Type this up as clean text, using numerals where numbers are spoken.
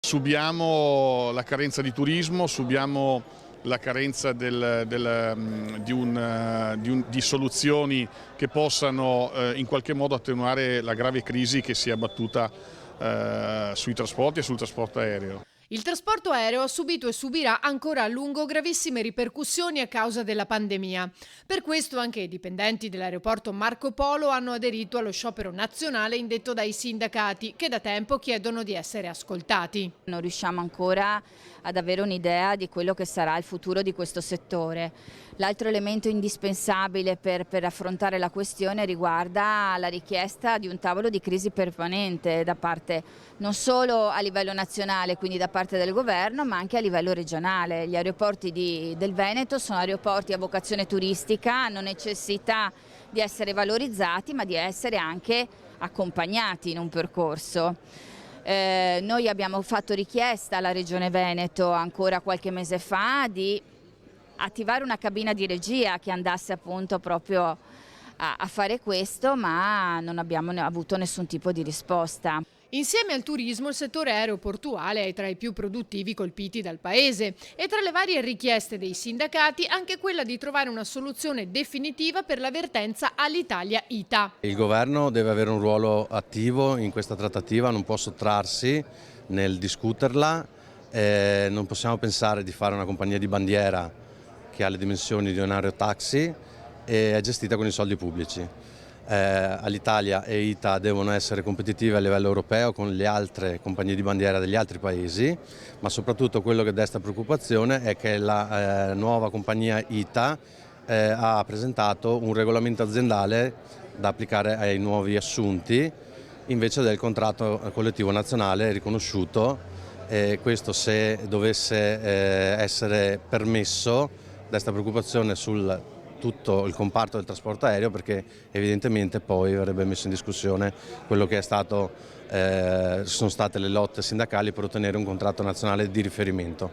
Subiamo la carenza di turismo, subiamo la carenza di soluzioni che possano in qualche modo attenuare la grave crisi che si è abbattuta sui trasporti e sul trasporto aereo. Il trasporto aereo ha subito e subirà ancora a lungo gravissime ripercussioni a causa della pandemia. Per questo anche i dipendenti dell'aeroporto Marco Polo hanno aderito allo sciopero nazionale indetto dai sindacati, che da tempo chiedono di essere ascoltati. Non riusciamo ancora ad avere un'idea di quello che sarà il futuro di questo settore. L'altro elemento indispensabile per affrontare la questione riguarda la richiesta di un tavolo di crisi permanente da parte non solo a livello nazionale, quindi da parte del governo, ma anche a livello regionale. Gli aeroporti del Veneto sono aeroporti a vocazione turistica, hanno necessità di essere valorizzati, ma di essere anche accompagnati in un percorso. Noi abbiamo fatto richiesta alla Regione Veneto ancora qualche mese fa di attivare una cabina di regia che andasse appunto proprio a fare questo, ma non abbiamo avuto nessun tipo di risposta. Insieme al turismo, il settore aeroportuale è tra i più produttivi colpiti dal Paese e tra le varie richieste dei sindacati anche quella di trovare una soluzione definitiva per la vertenza Alitalia-ITA. Il governo deve avere un ruolo attivo in questa trattativa, non può sottrarsi nel discuterla, non possiamo pensare di fare una compagnia di bandiera che ha le dimensioni di un aerotaxi e è gestita con i soldi pubblici. Alitalia e ITA devono essere competitive a livello europeo con le altre compagnie di bandiera degli altri paesi, ma soprattutto quello che desta preoccupazione è che la nuova compagnia ITA ha presentato un regolamento aziendale da applicare ai nuovi assunti invece del contratto collettivo nazionale riconosciuto. Questo, se dovesse essere permesso, desta preoccupazione sul tutto il comparto del trasporto aereo, perché evidentemente poi avrebbe messo in discussione quello che sono state le lotte sindacali per ottenere un contratto nazionale di riferimento.